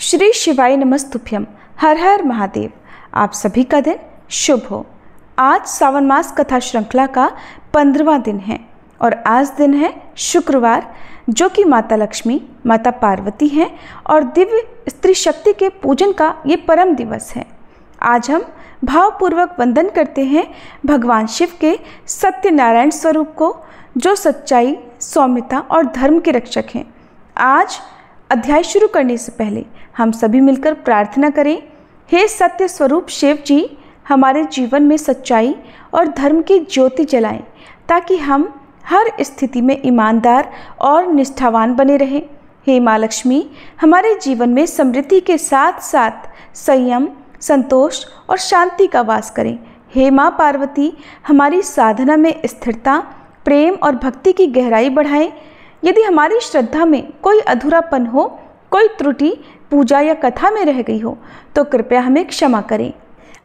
श्री शिवाय नमस्तुभ्यम। हर हर महादेव। आप सभी का दिन शुभ हो। आज सावन मास कथा श्रृंखला का 15वां दिन है और आज दिन है शुक्रवार, जो कि माता लक्ष्मी, माता पार्वती हैं और दिव्य स्त्री शक्ति के पूजन का ये परम दिवस है। आज हम भावपूर्वक वंदन करते हैं भगवान शिव के सत्यनारायण स्वरूप को, जो सच्चाई, सौम्यता और धर्म के रक्षक हैं। आज अध्याय शुरू करने से पहले हम सभी मिलकर प्रार्थना करें। हे सत्य स्वरूप शिव जी, हमारे जीवन में सच्चाई और धर्म की ज्योति जलाएं, ताकि हम हर स्थिति में ईमानदार और निष्ठावान बने रहें। हे माँ लक्ष्मी, हमारे जीवन में समृद्धि के साथ साथ संयम, संतोष और शांति का वास करें। हे माँ पार्वती, हमारी साधना में स्थिरता, प्रेम और भक्ति की गहराई बढ़ाएं। यदि हमारी श्रद्धा में कोई अधूरापन हो, कोई त्रुटि पूजा या कथा में रह गई हो, तो कृपया हमें क्षमा करें।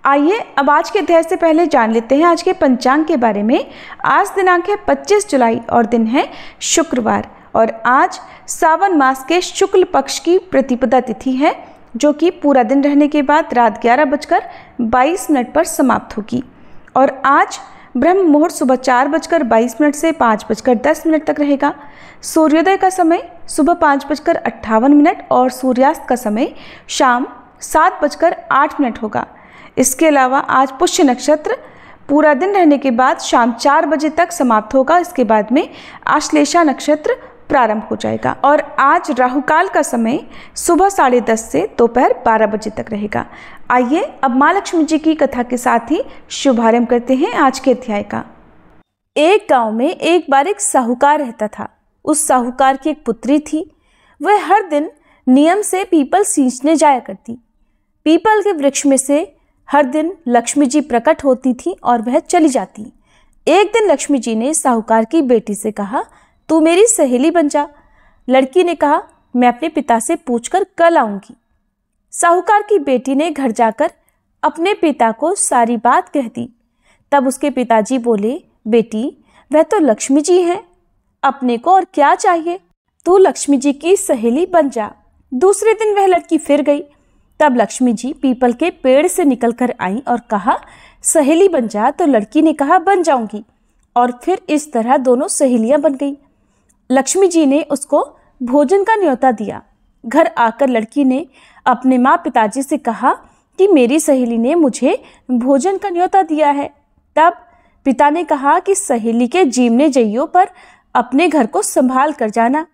आइए अब आज के अध्याय से पहले जान लेते हैं आज के पंचांग के बारे में। आज दिनांक है 25 जुलाई और दिन है शुक्रवार और आज सावन मास के शुक्ल पक्ष की प्रतिपदा तिथि है, जो कि पूरा दिन रहने के बाद रात 11:22 पर समाप्त होगी। और आज ब्रह्म मुहूर्त सुबह 4:22 से 5:10 तक रहेगा। सूर्योदय का समय सुबह 5:58 और सूर्यास्त का समय शाम 7:08 होगा। इसके अलावा आज पुष्य नक्षत्र पूरा दिन रहने के बाद शाम 4 बजे तक समाप्त होगा। इसके बाद में आश्लेषा नक्षत्र प्रारंभ हो जाएगा। और आज राहुकाल का समय सुबह 10:30 से दोपहर 12 बजे तक रहेगा। आइए अब माँ लक्ष्मी जी की कथा के साथ ही शुभारंभ करते हैं आज के अध्याय का। एक गांव में एक बार एक साहूकार रहता था। उस साहूकार की एक पुत्री थी। वह हर दिन नियम से पीपल सींचने जाया करती। पीपल के वृक्ष में से हर दिन लक्ष्मी जी प्रकट होती थी और वह चली जाती। एक दिन लक्ष्मी जी ने साहूकार की बेटी से कहा, तू मेरी सहेली बन जा। लड़की ने कहा, मैं अपने पिता से पूछकर कल आऊंगी। साहूकार की बेटी ने घर जाकर अपने पिता को सारी बात कह दी। तब उसके पिताजी बोले, बेटी, वह तो लक्ष्मी जी हैं, अपने को और क्या चाहिए, तू लक्ष्मी जी की सहेली बन जा। दूसरे दिन वह लड़की फिर गई। तब लक्ष्मी जी पीपल के पेड़ से निकलकर आई और कहा, सहेली बन जा। तो लड़की ने कहा, बन जाऊंगी। और फिर इस तरह दोनों सहेलियां बन गई। लक्ष्मी जी ने उसको भोजन का न्योता दिया। घर आकर लड़की ने अपने माँ पिताजी से कहा कि मेरी सहेली ने मुझे भोजन का न्योता दिया है। तब पिता ने कहा कि सहेली के जीमने जइयों पर अपने घर को संभाल कर जाना।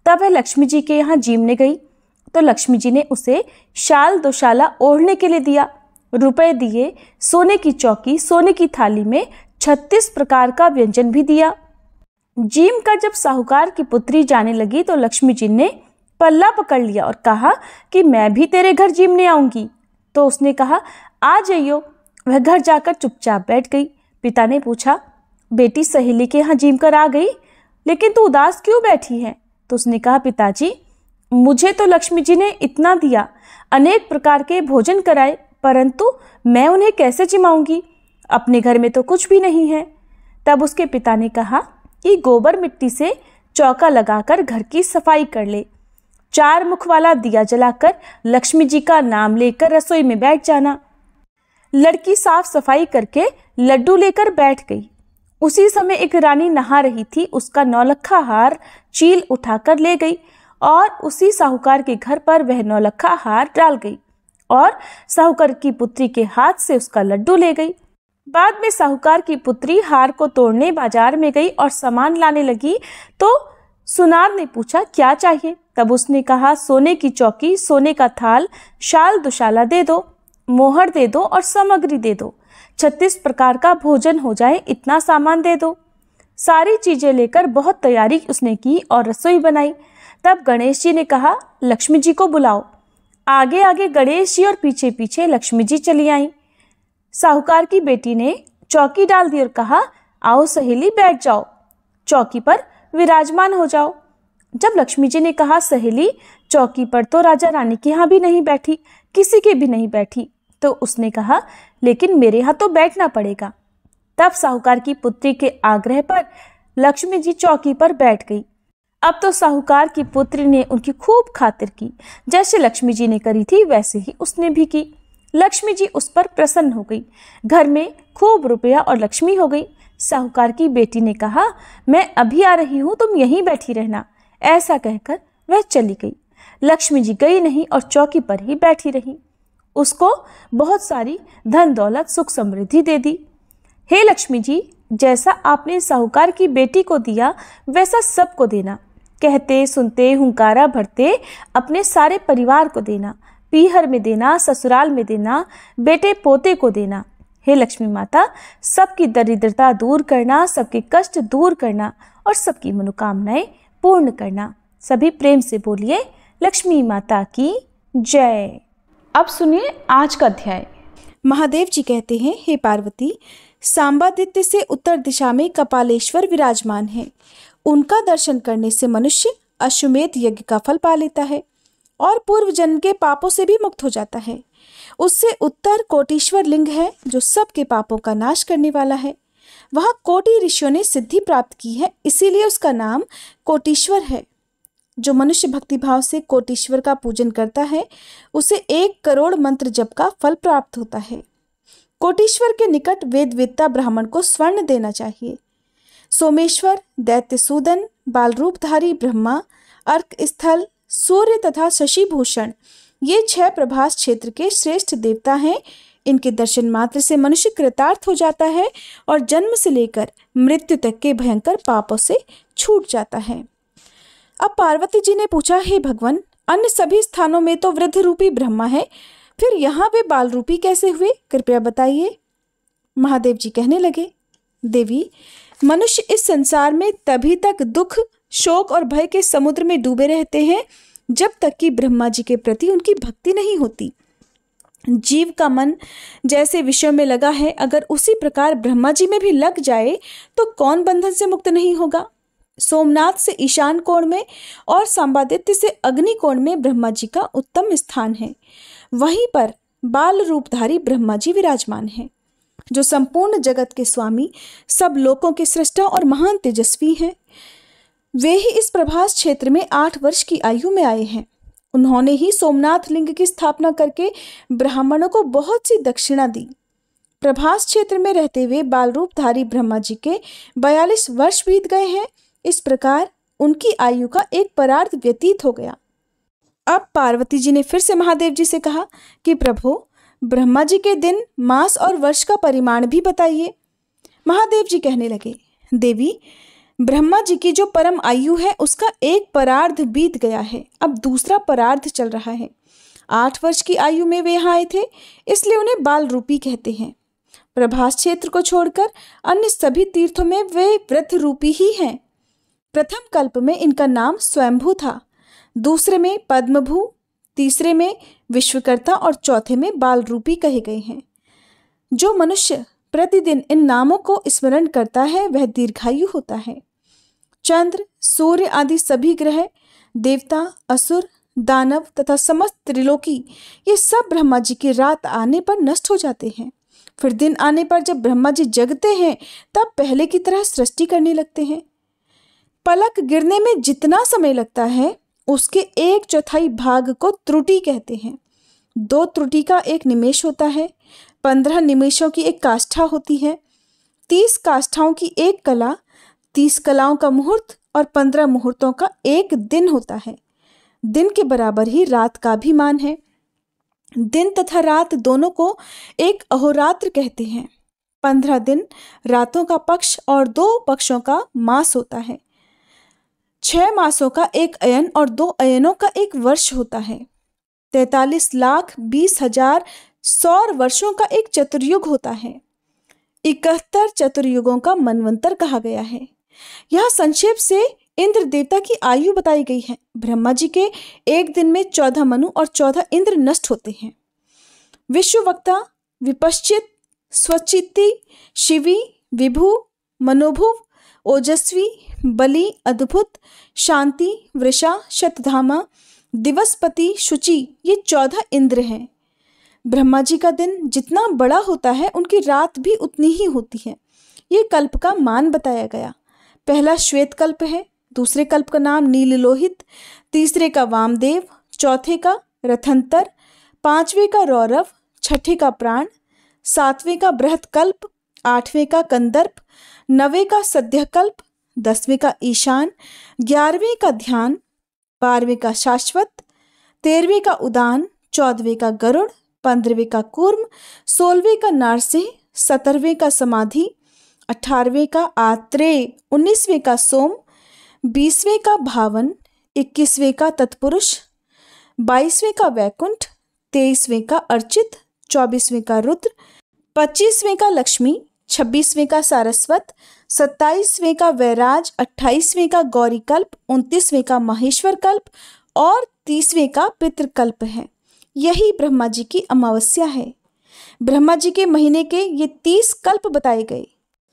तब वह लक्ष्मी जी के यहाँ जीमने गई तो लक्ष्मी जी ने उसे शाल दोशाला ओढ़ने के लिए दिया, रुपए दिए, सोने की चौकी, सोने की थाली में 36 प्रकार का व्यंजन भी दिया। जीम कर जब साहूकार की पुत्री जाने लगी तो लक्ष्मी जी ने पल्ला पकड़ लिया और कहा कि मैं भी तेरे घर जीमने आऊंगी। तो उसने कहा, आ जाइयो। वह घर जाकर चुपचाप बैठ गई। पिता ने पूछा, बेटी सहेली के यहाँ जीम कर आ गई, लेकिन तू उदास क्यों बैठी है? तो उसने कहा, पिताजी, मुझे तो लक्ष्मी जी ने इतना दिया, अनेक प्रकार के भोजन कराए, परंतु मैं उन्हें कैसे जिमाऊंगी? अपने घर में तो कुछ भी नहीं है। तब उसके पिता ने कहा कि गोबर मिट्टी से चौका लगाकर घर की सफाई कर ले, 4 मुख वाला दिया जलाकर लक्ष्मी जी का नाम लेकर रसोई में बैठ जाना। लड़की साफ सफाई करके लड्डू लेकर बैठ गई। उसी समय एक रानी नहा रही थी। उसका नौलखा हार चील उठाकर ले गई और उसी साहूकार के घर पर वह नौलखा हार डाल गई और साहूकार की पुत्री के हाथ से उसका लड्डू ले गई। बाद में साहूकार की पुत्री हार को तोड़ने बाजार में गई और सामान लाने लगी तो सुनार ने पूछा, क्या चाहिए? तब उसने कहा, सोने की चौकी, सोने का थाल, शाल दुशाला दे दो, मोहर दे दो और सामग्री दे दो, 36 प्रकार का भोजन हो जाए, इतना सामान दे दो। सारी चीजें लेकर बहुत तैयारी उसने की और रसोई बनाई। तब गणेश जी ने कहा, लक्ष्मी जी को बुलाओ। आगे आगे गणेश जी और पीछे पीछे लक्ष्मी जी चली आई। साहूकार की बेटी ने चौकी डाल दी और कहा, आओ सहेली, बैठ जाओ, चौकी पर विराजमान हो जाओ। जब लक्ष्मी जी ने कहा, सहेली, चौकी पर तो राजा रानी के यहाँ भी नहीं बैठी, किसी के भी नहीं बैठी, तो उसने कहा, लेकिन मेरे यहाँ तो बैठना पड़ेगा। तब साहूकार की पुत्री के आग्रह पर लक्ष्मी जी चौकी पर बैठ गई। अब तो साहूकार की पुत्री ने उनकी खूब खातिर की। जैसे लक्ष्मी जी ने करी थी वैसे ही उसने भी की। लक्ष्मी जी उस पर प्रसन्न हो गई। घर में खूब रुपया और लक्ष्मी हो गई। साहूकार की बेटी ने कहा, मैं अभी आ रही हूँ, तुम यहीं बैठी रहना। ऐसा कहकर वह चली गई। लक्ष्मी जी गई नहीं और चौकी पर ही बैठी रही। उसको बहुत सारी धन दौलत सुख समृद्धि दे दी। हे लक्ष्मी जी, जैसा आपने साहूकार की बेटी को दिया वैसा सबको देना। कहते सुनते हुंकारा भरते अपने सारे परिवार को देना। पीहर में देना, ससुराल में देना, बेटे पोते को देना। हे लक्ष्मी माता, सबकी दरिद्रता दूर करना, सबके कष्ट दूर करना और सबकी मनोकामनाएं पूर्ण करना। सभी प्रेम से बोलिए, लक्ष्मी माता की जय। अब सुनिए आज का अध्याय। महादेव जी कहते हैं, हे पार्वती, सांबादित्य से उत्तर दिशा में कपालेश्वर विराजमान है। उनका दर्शन करने से मनुष्य अश्वमेध यज्ञ का फल पा लेता है और पूर्व जन्म के पापों से भी मुक्त हो जाता है। उससे उत्तर कोटीश्वर लिंग है जो सबके पापों का नाश करने वाला है। वहाँ कोटि ऋषियों ने सिद्धि प्राप्त की है, इसीलिए उसका नाम कोटीश्वर है। जो मनुष्य भक्तिभाव से कोटीश्वर का पूजन करता है उसे 1 करोड़ मंत्र जप का फल प्राप्त होता है। कोटीश्वर के निकट वेदवेत्ता ब्राह्मण को स्वर्ण देना चाहिए। सोमेश्वर, दैत्यसूदन, बालरूपधारी ब्रह्मा, अर्क स्थल, सूर्य तथा शशिभूषण ये 6 प्रभास क्षेत्र के श्रेष्ठ देवता हैं। इनके दर्शन मात्र से मनुष्य कृतार्थ हो जाता है और जन्म से लेकर मृत्यु तक के भयंकर पापों से छूट जाता है। अब पार्वती जी ने पूछा, हे भगवान, अन्य सभी स्थानों में तो वृद्ध रूपी ब्रह्मा है, फिर यहाँ वे बाल रूपी कैसे हुए? कृपया बताइए। महादेव जी कहने लगे, देवी, मनुष्य इस संसार में तभी तक दुख, शोक और भय के समुद्र में डूबे रहते हैं जब तक कि ब्रह्मा जी के प्रति उनकी भक्ति नहीं होती। जीव का मन जैसे विषयों में लगा है, अगर उसी प्रकार ब्रह्मा जी में भी लग जाए तो कौन बंधन से मुक्त नहीं होगा। सोमनाथ से ईशान कोण में और सांबादित्य से अग्नि कोण में ब्रह्मा जी का उत्तम स्थान है। वहीं पर बाल रूपधारी ब्रह्मा जी विराजमान हैं, जो संपूर्ण जगत के स्वामी, सब लोकों के सृष्टा और महान तेजस्वी हैं। वे ही इस प्रभास क्षेत्र में 8 वर्ष की आयु में आए हैं। उन्होंने ही सोमनाथ लिंग की स्थापना करके ब्राह्मणों को बहुत सी दक्षिणा दी। प्रभास क्षेत्र में रहते हुए बाल रूपधारी ब्रह्मा जी के 42 वर्ष बीत गए हैं। इस प्रकार उनकी आयु का एक परार्ध व्यतीत हो गया। अब पार्वती जी ने फिर से महादेव जी से कहा कि प्रभु, ब्रह्मा जी के दिन, मास और वर्ष का परिमाण भी बताइए। महादेव जी कहने लगे, देवी, ब्रह्मा जी की जो परम आयु है उसका एक परार्ध बीत गया है, अब दूसरा परार्ध चल रहा है। 8 वर्ष की आयु में वे यहाँ आए थे, इसलिए उन्हें बाल रूपी कहते हैं। प्रभास क्षेत्र को छोड़कर अन्य सभी तीर्थों में वे वृद्ध रूपी ही हैं। प्रथम कल्प में इनका नाम स्वयंभू था, दूसरे में पद्मभू, तीसरे में विश्वकर्ता और चौथे में बाल रूपी कहे गए हैं। जो मनुष्य प्रतिदिन इन नामों को स्मरण करता है वह दीर्घायु होता है। चंद्र, सूर्य आदि सभी ग्रह, देवता, असुर, दानव तथा समस्त त्रिलोकी ये सब ब्रह्मा जी की रात आने पर नष्ट हो जाते हैं। फिर दिन आने पर जब ब्रह्मा जी जगते हैं तब पहले की तरह सृष्टि करने लगते हैं। पलक गिरने में जितना समय लगता है उसके 1/4 भाग को त्रुटि कहते हैं। 2 त्रुटि का 1 निमेष होता है। 15 निमेषों की 1 काष्ठा होती है। 30 काष्ठाओं की 1 कला, 30 कलाओं का मुहूर्त और 15 मुहूर्तों का 1 दिन होता है। दिन के बराबर ही रात का भी मान है। दिन तथा रात दोनों को एक अहोरात्र कहते हैं। 15 दिन रातों का पक्ष और 2 पक्षों का मास होता है। 6 मासों का 1 अयन और 2 अयनों का 1 वर्ष होता है। 43,20,000 सौर वर्षों का 1 चतुर्युग होता है। 71 चतुर्युगों का मनवंतर कहा गया है। यह संक्षेप से इंद्र देवता की आयु बताई गई है। ब्रह्मा जी के 1 दिन में 14 मनु और 14 इंद्र नष्ट होते हैं। विश्ववक्ता, विपश्चित, स्वचित्ती, शिवी, विभु, मनोभुव, ओजस्वी, बलि, अद्भुत, शांति, वृषा, शतधामा, दिवसपति, शुचि ये 14 इंद्र हैं। ब्रह्मा जी का दिन जितना बड़ा होता है उनकी रात भी उतनी ही होती है। ये कल्प का मान बताया गया। पहला श्वेत कल्प है, दूसरे कल्प का नाम नीललोहित, तीसरे का वामदेव, चौथे का रथंतर, पांचवें का रौरव, छठे का प्राण, सातवें का बृहत कल्प, आठवें का कंदर्प, नवें का सद्य कल्प, 10वें का ईशान, 11वें का ध्यान, 12वें का शाश्वत, 13वें का उदान, 14वें का गरुड़, 15वें का कूर्म, 16वें का नारसिंह, 17वें का समाधि, 18वें का आत्रेय, 19वें का सोम, 20वें का भावन, 21वें का तत्पुरुष, 22वें का वैकुंठ, 23वें का अर्चित, 24वें का रुद्र, 25वें का लक्ष्मी, 26वें का सारस्वत, 27वें का वैराज, 28वें का गौरी कल्प, 29वें का महेश्वर कल्प और 30वें का पितृकल्प है। यही ब्रह्मा जी की अमावस्या है। ब्रह्मा जी के महीने के ये 30 कल्प बताए गए।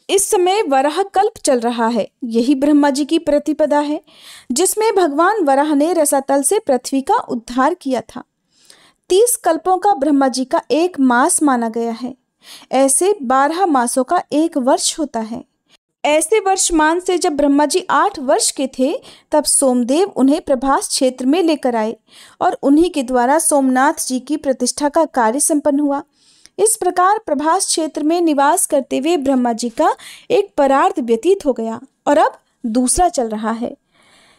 इस समय वराह कल्प चल रहा है। यही ब्रह्मा जी की प्रतिपदा है जिसमें भगवान वराह ने रसातल से पृथ्वी का उद्धार किया था। 30 कल्पों का ब्रह्मा जी का एक मास माना गया है। ऐसे 12 मासों का एक वर्ष होता है। ऐसे वर्षमान से जब ब्रह्मा जी 8 वर्ष के थे तब सोमदेव उन्हें प्रभास क्षेत्र में लेकर आए और उन्हीं के द्वारा सोमनाथ जी की प्रतिष्ठा का कार्य संपन्न हुआ। इस प्रकार प्रभास क्षेत्र में निवास करते हुए ब्रह्मा जी का एक परार्ध व्यतीत हो गया और अब दूसरा चल रहा है।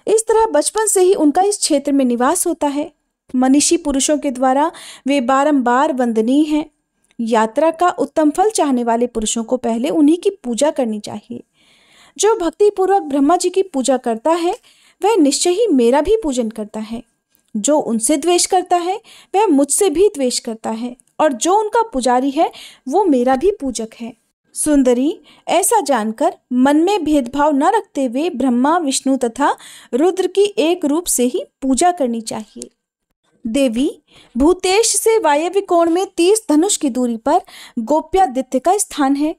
इस तरह बचपन से ही उनका इस क्षेत्र में निवास होता है। मनीषी पुरुषों के द्वारा वे बारंबार वंदनीय हैं। यात्रा का उत्तम फल चाहने वाले पुरुषों को पहले उन्हीं की पूजा करनी चाहिए। जो भक्ति पूर्वक ब्रह्मा जी की पूजा करता है वह निश्चय ही मेरा भी पूजन करता है। जो उनसे द्वेष करता है वह मुझसे भी द्वेष करता है और जो उनका पुजारी है वो मेरा भी पूजक है। सुंदरी, ऐसा जानकर मन में भेदभाव न रखते हुए ब्रह्मा, विष्णु तथा रुद्र की एक रूप से ही पूजा करनी चाहिए। देवी, भूतेश से वायव्य कोण में 30 धनुष की दूरी पर गोप्यादित्य का स्थान है।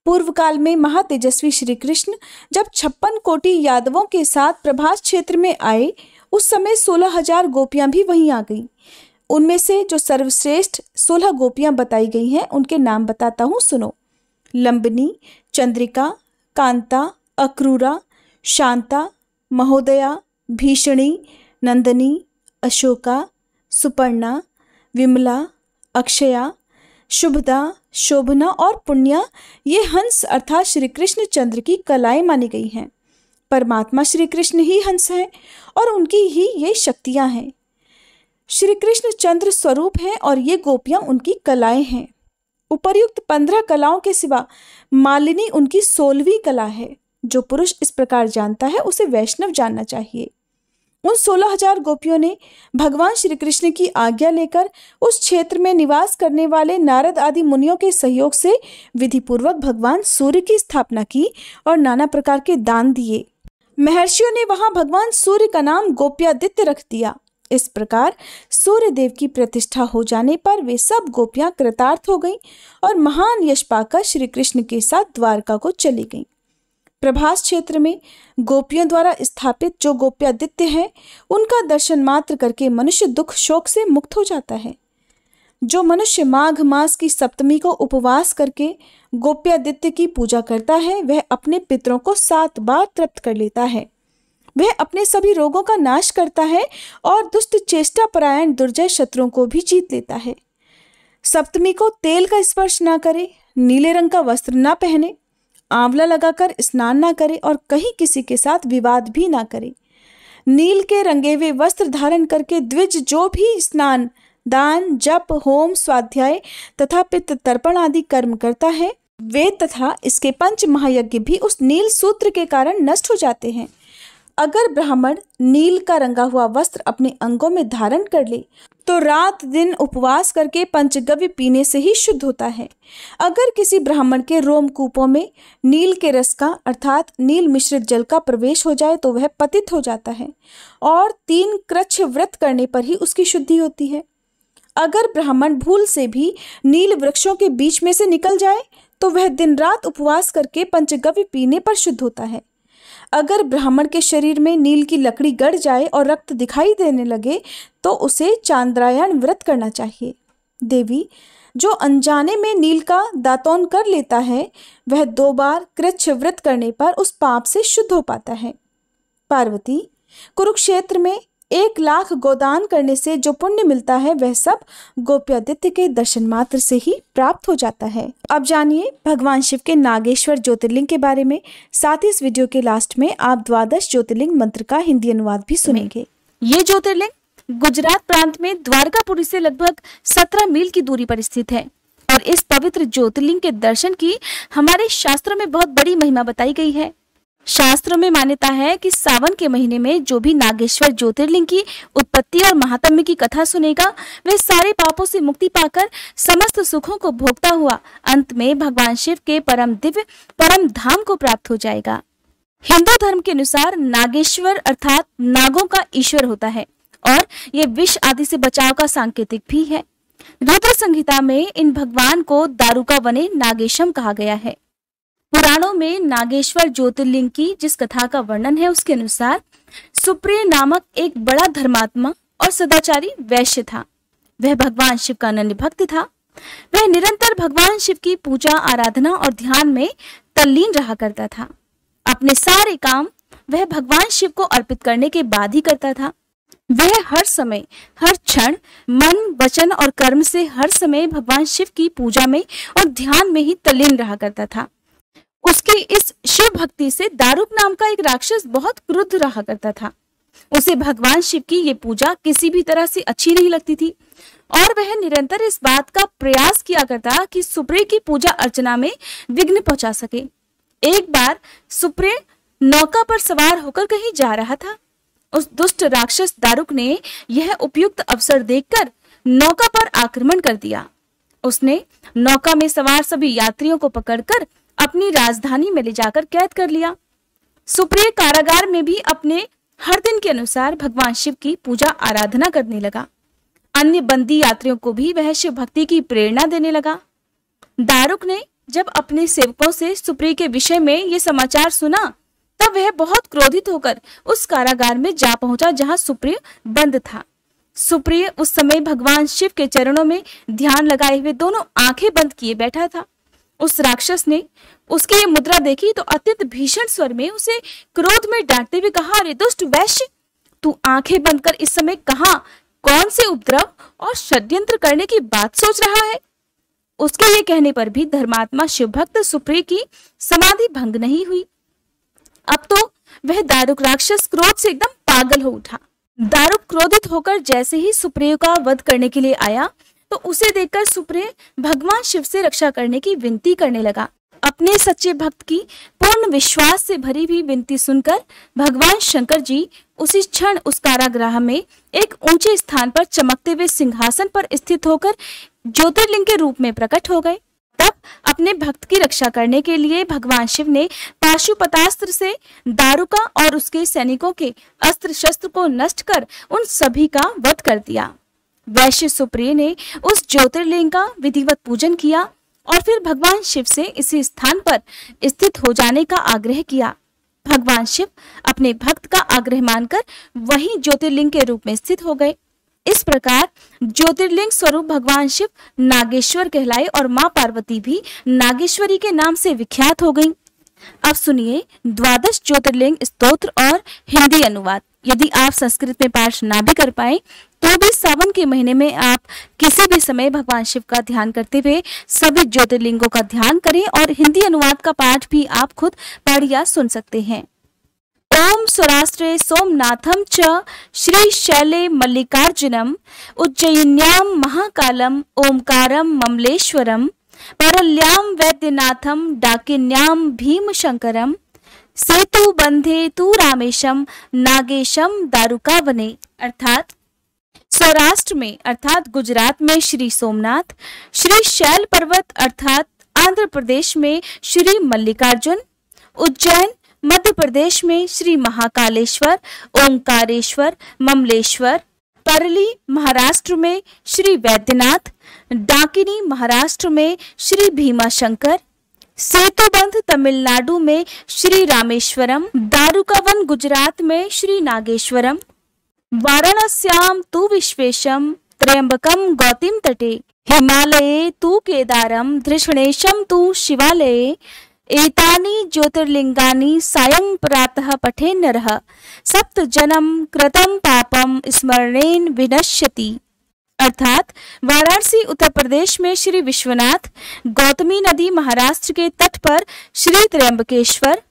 पूर्व काल में महातेजस्वी श्री कृष्ण जब 56 कोटि यादवों के साथ प्रभास क्षेत्र में आए उस समय 16,000 गोपियां भी वहीं आ गईं। उनमें से जो सर्वश्रेष्ठ 16 गोपियां बताई गई हैं उनके नाम बताता हूँ, सुनो। लंबनी, चंद्रिका, कांता, अक्रूरा, शांता, महोदया, भीषणी, नंदनी, अशोका, सुपर्णा, विमला, अक्षया, शुभदा, शोभना और पुण्या ये हंस अर्थात श्री कृष्ण चंद्र की कलाएं मानी गई हैं। परमात्मा श्री कृष्ण ही हंस हैं और उनकी ही ये शक्तियां हैं। श्री कृष्ण चंद्र स्वरूप हैं और ये गोपियां उनकी कलाएं हैं। उपर्युक्त 15 कलाओं के सिवा मालिनी उनकी 16वीं कला है। जो पुरुष इस प्रकार जानता है उसे वैष्णव जानना चाहिए। उन 16,000 गोपियों ने भगवान श्री कृष्ण की आज्ञा लेकर उस क्षेत्र में निवास करने वाले नारद आदि मुनियों के सहयोग से विधि पूर्वक भगवान सूर्य की स्थापना की और नाना प्रकार के दान दिए। महर्षियों ने वहां भगवान सूर्य का नाम गोप्यादित्य रख दिया। इस प्रकार सूर्य देव की प्रतिष्ठा हो जाने पर वे सब गोपियां कृतार्थ हो गईं और महान यश पाकर श्री कृष्ण के साथ द्वारका को चली गईं। प्रभास क्षेत्र में गोपियों द्वारा स्थापित जो गोप्यादित्य है उनका दर्शन मात्र करके मनुष्य दुख शोक से मुक्त हो जाता है। जो मनुष्य माघ मास की सप्तमी को उपवास करके गोप्यादित्य की पूजा करता है वह अपने पितरों को 7 बार तृप्त कर लेता है। वह अपने सभी रोगों का नाश करता है और दुष्ट चेष्टा परायण दुर्जय शत्रुओं को भी जीत लेता है। सप्तमी को तेल का स्पर्श ना करे, नीले रंग का वस्त्र ना पहने, आंवला लगाकर स्नान ना करे और कहीं किसी के साथ विवाद भी ना करे। नील के रंगे हुए वस्त्र धारण करके द्विज जो भी स्नान, दान, जप, होम, स्वाध्याय तथा पितृ तर्पण आदि कर्म करता है वे तथा इसके 5 महायज्ञ भी उस नील सूत्र के कारण नष्ट हो जाते हैं। अगर ब्राह्मण नील का रंगा हुआ वस्त्र अपने अंगों में धारण कर ले तो रात दिन उपवास करके पंचगव्य पीने से ही शुद्ध होता है। अगर किसी ब्राह्मण के रोमकूपों में नील के रस का अर्थात नील मिश्रित जल का प्रवेश हो जाए तो वह पतित हो जाता है और 3 कृच्छ व्रत करने पर ही उसकी शुद्धि होती है। अगर ब्राह्मण भूल से भी नील वृक्षों के बीच में से निकल जाए तो वह दिन रात उपवास करके पंचगव्य पीने पर शुद्ध होता है। अगर ब्राह्मण के शरीर में नील की लकड़ी गड़ जाए और रक्त दिखाई देने लगे तो उसे चांद्रायण व्रत करना चाहिए। देवी, जो अनजाने में नील का दातौन कर लेता है वह 2 बार कृच्छ व्रत करने पर उस पाप से शुद्ध हो पाता है। पार्वती, कुरुक्षेत्र में 1,00,000 गोदान करने से जो पुण्य मिलता है वह सब गोप्यादित्य के दर्शन मात्र से ही प्राप्त हो जाता है। अब जानिए भगवान शिव के नागेश्वर ज्योतिर्लिंग के बारे में। साथ ही इस वीडियो के लास्ट में आप 12 ज्योतिर्लिंग मंत्र का हिंदी अनुवाद भी सुनेंगे। ये ज्योतिर्लिंग गुजरात प्रांत में द्वारकापुरी से लगभग 17 मील की दूरी पर स्थित है और इस पवित्र ज्योतिर्लिंग के दर्शन की हमारे शास्त्रों में बहुत बड़ी महिमा बताई गई है। शास्त्रों में मान्यता है कि सावन के महीने में जो भी नागेश्वर ज्योतिर्लिंग की उत्पत्ति और महात्म्य की कथा सुनेगा वह सारे पापों से मुक्ति पाकर समस्त सुखों को भोगता हुआ अंत में भगवान शिव के परम दिव्य परम धाम को प्राप्त हो जाएगा। हिंदू धर्म के अनुसार नागेश्वर अर्थात नागों का ईश्वर होता है और ये विष आदि से बचाव का सांकेतिक भी है। रुद्र संहिता में इन भगवान को दारुका वने नागेशम कहा गया है। पुराणों में नागेश्वर ज्योतिर्लिंग की जिस कथा का वर्णन है उसके अनुसार सुप्रिय नामक एक बड़ा धर्मात्मा और सदाचारी वैश्य था। वह भगवान शिव का अनन्य भक्त था। वह निरंतर भगवान शिव की पूजा आराधना और ध्यान में तल्लीन रहा करता था। अपने सारे काम वह भगवान शिव को अर्पित करने के बाद ही करता था। वह हर समय हर क्षण मन वचन और कर्म से हर समय भगवान शिव की पूजा में और ध्यान में ही तल्लीन रहा करता था। उसकी इस शिव भक्ति से दारुक नाम का एक राक्षस बहुत क्रुद्ध रहा करता था। उसे भगवान शिव की ये पूजा किसी भी तरह से अच्छी नहीं लगती थी और वह निरंतर इस बात का प्रयास किया करता कि सुप्रिय की पूजा अर्चना में विघ्न पहुंचा सके। एक बार सुप्रिय नौका पर सवार होकर कहीं जा रहा था। उस दुष्ट राक्षस दारुक ने यह उपयुक्त अवसर देखकर नौका पर आक्रमण कर दिया। उसने नौका में सवार सभी यात्रियों को पकड़कर अपनी राजधानी में ले जाकर कैद कर लिया। सुप्रिय कारागार में भी अपने हर दिन के अनुसार भगवान शिव की पूजा आराधना करने लगा। अन्य बंदी यात्रियों को भी वह शिव भक्ति की प्रेरणा देने लगा। दारुक ने जब अपने सेवकों से सुप्रिय के विषय में ये समाचार सुना तब वह बहुत क्रोधित होकर उस कारागार में जा पहुंचा जहां सुप्रिय बंद था। सुप्रिय उस समय भगवान शिव के चरणों में ध्यान लगाए हुए दोनों आंखें बंद किए बैठा था। उस राक्षस ने उसकी ये मुद्रा देखी तो अत्यंत भीषण स्वर में उसे क्रोध में डांटते हुए कहा, अरे दुष्ट वैश्य, तू आंखें बंद कर इस समय कहां कौन से उपद्रव और षड्यंत्र करने की बात सोच रहा है। उसके ये कहने पर भी धर्मात्मा शिव भक्त सुप्रिय की समाधि भंग नहीं हुई। अब तो वह दारुक राक्षस क्रोध से एकदम पागल हो उठा। दारुक क्रोधित होकर जैसे ही सुप्रिय का वध करने के लिए आया तो उसे देखकर सुप्रिय भगवान शिव से रक्षा करने की विनती करने लगा। अपने सच्चे भक्त की पूर्ण विश्वास से भरी हुई विनती सुनकर भगवान शंकर जी उसी क्षण उस कारागृह में एक ऊंचे स्थान पर चमकते हुए सिंहासन पर स्थित होकर ज्योतिर्लिंग के रूप में प्रकट हो गए। तब अपने भक्त की रक्षा करने के लिए भगवान शिव ने पाशुपतास्त्र से दारुका और उसके सैनिकों के अस्त्र शस्त्र को नष्ट कर उन सभी का वध कर दिया। वैश्य सुप्रिय ने उस ज्योतिर्लिंग का विधिवत पूजन किया और फिर भगवान शिव से इसी स्थान पर स्थित हो जाने का आग्रह किया। भगवान शिव अपने भक्त का आग्रह मानकर वही ज्योतिर्लिंग के रूप में स्थित हो गए। इस प्रकार ज्योतिर्लिंग स्वरूप भगवान शिव नागेश्वर कहलाए और मां पार्वती भी नागेश्वरी के नाम से विख्यात हो गईं। अब सुनिए 12 ज्योतिर्लिंग स्तोत्र और हिंदी अनुवाद। यदि आप संस्कृत में पाठ ना भी कर पाए तो भी सावन के महीने में आप किसी भी समय भगवान शिव का ध्यान करते हुए सभी ज्योतिर्लिंगों का ध्यान करें और हिंदी अनुवाद का पाठ भी आप खुद पढ़ या सुन सकते हैं। ओम सौराष्ट्रे सोमनाथम च श्री शैले मल्लिकार्जुनम उज्जयिन्याम महाकालम ओमकारम ममलेश्वरम परल्याम वैद्यनाथम डाकिन्याम भीमशंकरम सेतु बंधे तू रामेशम नागेशम दारुकावने। अर्थात सौराष्ट्र में अर्थात गुजरात में श्री सोमनाथ, श्री शैल पर्वत अर्थात आंध्र प्रदेश में श्री मल्लिकार्जुन, उज्जैन मध्य प्रदेश में श्री महाकालेश्वर, ओंकारेश्वर, ममलेश्वर, परली महाराष्ट्र में श्री वैद्यनाथ, डाकिनी महाराष्ट्र में श्री भीमाशंकर, सेतुबंध तमिलनाडु में श्री रामेश्वरम, दारुकावन गुजरात में श्री नागेश्वरम, वाराणस्याम तु विश्वेशम त्र्यंबकम गौतम तटे, हिमालये तु केदारम धृष्णेशम तु शिवालये, एतानि ज्योतिर्लिंगानि सायं प्रातः पठे नरः सप्त जन्म कृतं पापम स्मरणेन विनश्यति। अर्थात वाराणसी उत्तर प्रदेश में श्री विश्वनाथ, गौतमी नदी महाराष्ट्र के तट पर श्री त्र्यंबकेश्वर,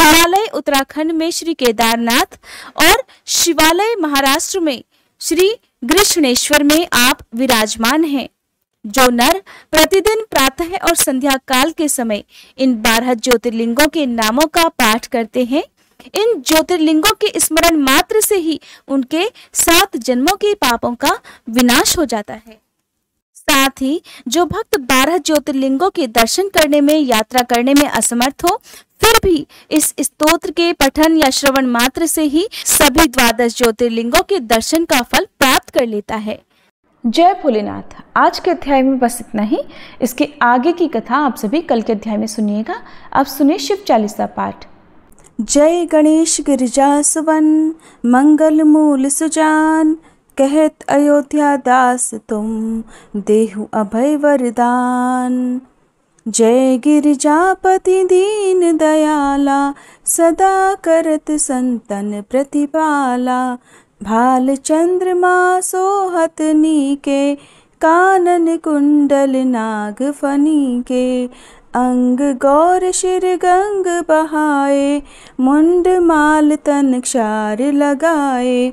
हिमालय उत्तराखंड में श्री केदारनाथ और शिवालय महाराष्ट्र में श्री गृष्णेश्वर में आप विराजमान हैं। जो नर प्रतिदिन प्रातः और संध्या काल के समय इन 12 ज्योतिर्लिंगों के नामों का पाठ करते हैं, इन ज्योतिर्लिंगों के स्मरण मात्र से ही उनके 7 जन्मों के पापों का विनाश हो जाता है। साथ ही जो भक्त 12 ज्योतिर्लिंगों के दर्शन करने में, यात्रा करने में असमर्थ हो, फिर भी इस स्तोत्र के पठन या श्रवण मात्र से ही सभी 12 ज्योतिर्लिंगों के दर्शन का फल प्राप्त कर लेता है। जय भोलेनाथ। आज के अध्याय में बस इतना ही। इसके आगे की कथा आप सभी कल के अध्याय में सुनिएगा। आप सुनिए शिव चालीसा पाठ। जय गणेश गिरिजा सुवन, मंगल मूल सुजान, कहत अयोध्या दास तुम, देहु अभय वरदान। जय गिरिजापति दीन दयाला, सदा करत संतन प्रतिपाला। भाल चंद्रमा सोहत नीके, कानन कुंडल नाग फनी के। अंग गौर शिर गंग बहाए, मुंड माल तन क्षार लगाए।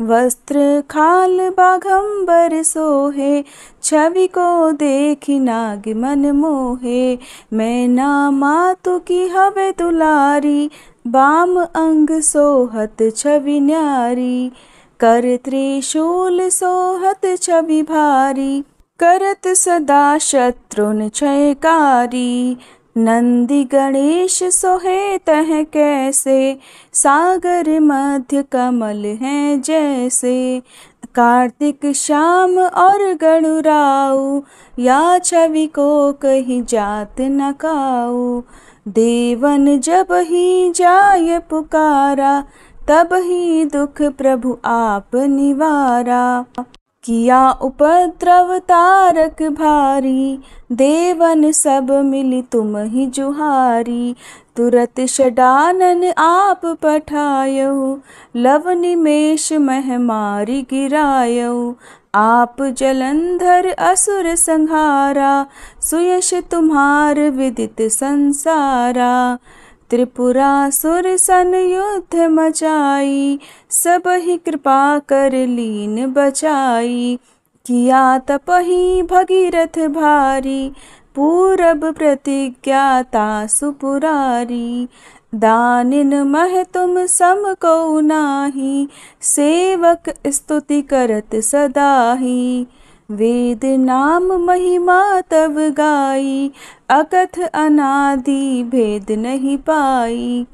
वस्त्र खाल बाघंबर सोहे, छवि को देखी नाग मन मोहे। मैना मातु की हवे दुलारी, बाम अंग सोहत छवि न्यारी। कर त्रिशूल सोहत छवि भारी, करत सदा शत्रुन क्षयकारी। नंदी गणेश सोहे तह कैसे, सागर मध्य कमल हैं जैसे। कार्तिक श्याम और गणुराऊ, या छवि को कहीं जात न काऊ। देवन जब ही जाय पुकारा, तब ही दुख प्रभु आप निवारा। किया उपद्रव तारक भारी, देवन सब मिली तुम ही जुहारी। तुरत षडानन आप पठायऊ, लव निमेष मह मारी गिरायऊ। आप जलंधर असुर संहारा, सुयश तुम्हार विदित संसारा। त्रिपुरासुर सन युद्ध मचाई, सब ही कृपा कर लीन बचाई। किया तपहि भगीरथ भारी, पूरब प्रतिज्ञा तासु पुरारी। दानिन मह तुम सम को नाही, सेवक स्तुति करत सदाही। वेद नाम महिमा तब गाई, अकथ अनादि भेद नहीं पाई।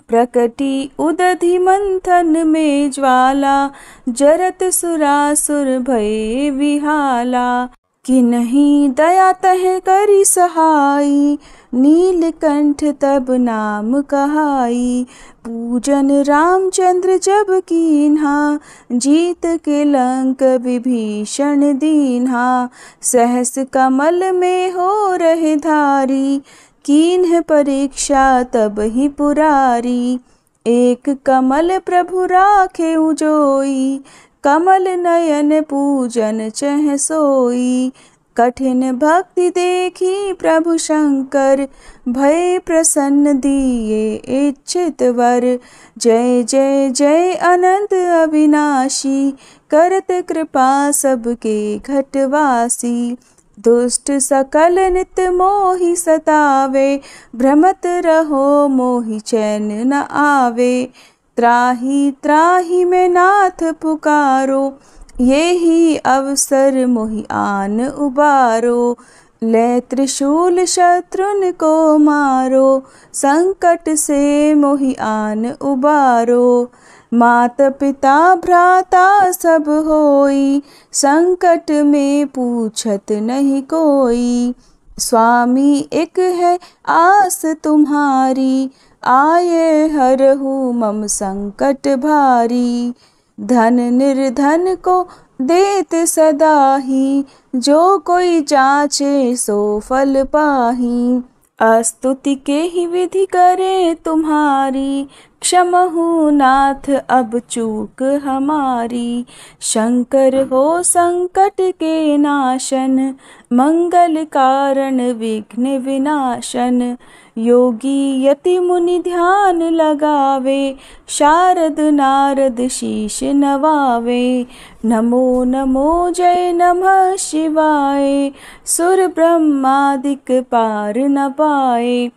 प्रकटी उदधि मंथन में ज्वाला, जरत सुरासुर भये विहाला। कि नहीं दया तह करी सहाई, नीलकंठ तब नाम कहाई। पूजन रामचंद्र जब कीन्हा, जीत के लंक विभीषण दीन्हा। सहस कमल में हो रहे धारी, कीन्ह परीक्षा तब ही पुरारी। एक कमल प्रभु राखे उजोई, कमल नयन पूजन चह सोई। कठिन भक्ति देखी प्रभु शंकर, भय प्रसन्न दिए इच्छित वर। जय जय जय अनंत अविनाशी, करत कृपा सबके घटवासी। दुष्ट सकल नित मोहि सतावे, भ्रमत रहो मोहि चैन न आवे। त्राहि त्राहि में नाथ पुकारो, ये ही अवसर मोहि आन उबारो। ले त्रिशूल शत्रुन को मारो, संकट से मोहि आन उबारो। मात पिता भ्राता सब होई, संकट में पूछत नहीं कोई। स्वामी एक है आस तुम्हारी, आये हरहु मम संकट भारी। धन निर्धन को देत सदा ही, जो कोई जाचे सो फल पाही। स्तुति के ही विधि करे तुम्हारी, क्षमहु नाथ अब चूक हमारी। शंकर हो संकट के नाशन, मंगल कारण विघ्न विनाशन। योगी यति मुनि ध्यान लगावे, शारद नारद शीश नवावे। नमो नमो जय नमः शिवाय, सुर ब्रह्मादिक पार न पाए।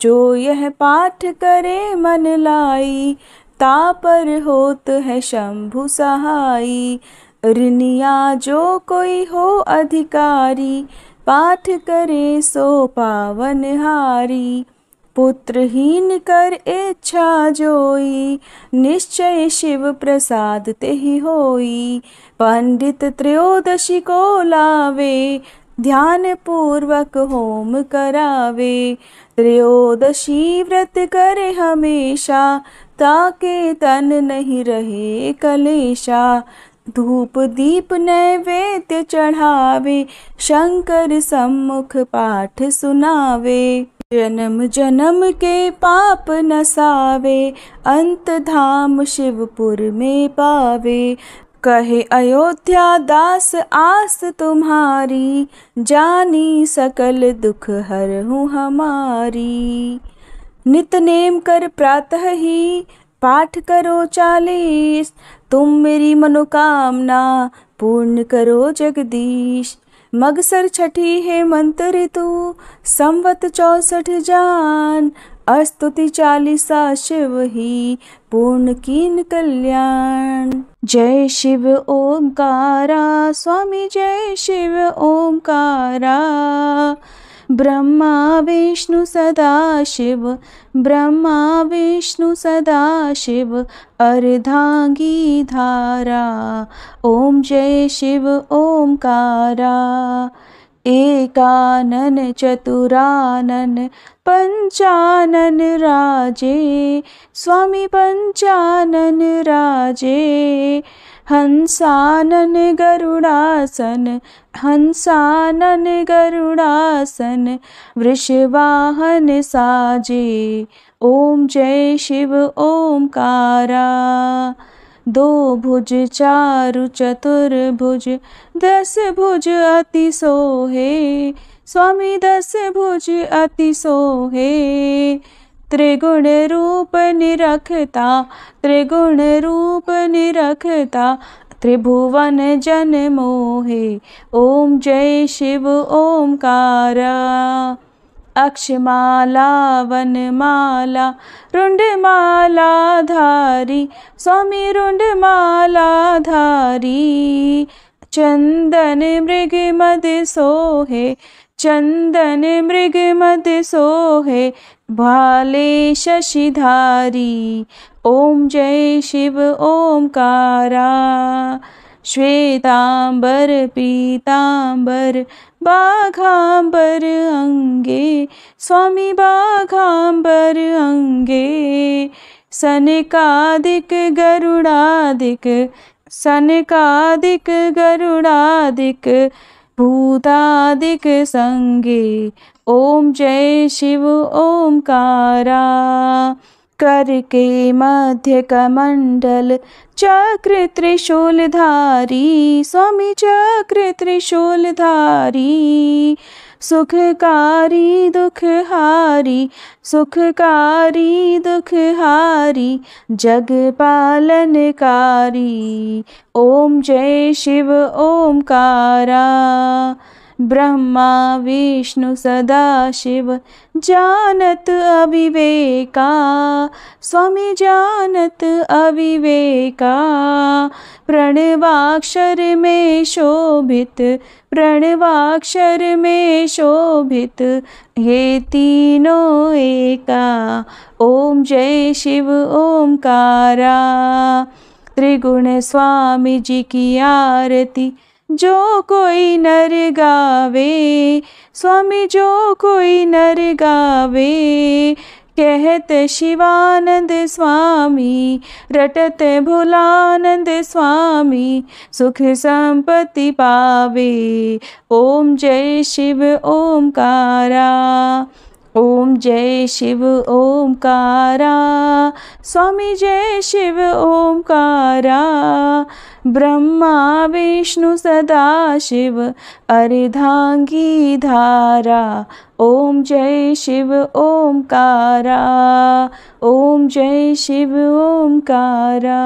जो यह पाठ करे मन लाई, तापर होत है शंभु सहाई। ऋनिया जो कोई हो अधिकारी, पाठ करे सो पावनहारी। पुत्रहीन कर इच्छा जोई, निश्चय शिव प्रसाद तेहि होई। पंडित त्रयोदशी को लावे, ध्यान पूर्वक होम करावे। त्रयोदशी व्रत करे हमेशा, ताके तन नहीं रहे कलेशा। धूप दीप नैवेद्य चढ़ावे, शंकर सम्मुख पाठ सुनावे। जन्म जन्म के पाप नसावे, अंत धाम शिवपुर में पावे। कहे अयोध्या दास आस तुम्हारी, जानी सकल दुख हरहु हमारी। नित नेम कर प्रातः ही, पाठ करो 40। तुम मेरी मनोकामना, पूर्ण करो जगदीश। मगसर छठी है मंत्र ऋतु, संवत 64 जान। स्तुति 40 शिव ही, पूर्ण कीन कल्याण। जय शिव ओंकारा, स्वामी जय शिव ओंकारा। ब्रह्मा विष्णु सदा शिव, ब्रह्मा विष्णु सदा शिव। अर्धांगी धारा, ओम जय शिव ओंकारा। एकानन चतुरानन, पंचानन राजे। स्वामी पंचानन राजे। हंसानन गरुड़ासन, हंसानन गरुड़ासन। वृषवाहन साजे, ओम जय शिव ओंकारा। 2 भुज 4 चतुर्भुज, 10 भुज अति सोहे। स्वामी 10 भुज अति सोहे। त्रिगुण रूप निरखता, त्रिगुण रूप निरखता। त्रिभुवन जन मोहे, ओम जय शिव ओंकारा। अक्षमाला वनमाला, रुंडमाला धारी। स्वामी रुंडमाला धारी। चंदन मृग मद सोहे, चंदन मृग मद सोहे। भाले शशिधारी, ओम जय शिव ओंकारा। श्वेतांबर पीतांबर, बाघांबर अंगे। स्वामी बाघांबर अंगे। सनकादिक गरुड़ादिक, सनकादिक गरुड़ादिक। भूतादिक संगे, ओम जय शिव ओंकारा। कर के मध्य कमंडल, चक्र त्रिशूलधारी। स्वामी चक्र त्रिशूलधारी। सुखकारी दुखहारी, सुखकारी दुखहारी। जग पालनकारी, ओम जय शिव ओंकारा। ब्रह्मा विष्णु सदा शिव, जानत अविवेका। स्वामी जानत अविवेका। प्रणवाक्षर में शोभित, प्रणवाक्षर में शोभित। ये तीनों एका, ओम जय शिव ओंकारा। त्रिगुण स्वामी जी की आरती, जो कोई नर गावे। स्वामी जो कोई नर गावे। कहत शिवानंद स्वामी, रटत भोलानंद स्वामी। सुख संपत्ति पावे, ओम जय शिव ओंकारा। ओम जय शिव ओमकारा, स्वामी जय शिव ओमकारा, ब्रह्मा विष्णु सदा शिव अर्धांगी धारा। ओम जय शिव ओमकारा, ओम जय शिव ओमकारा।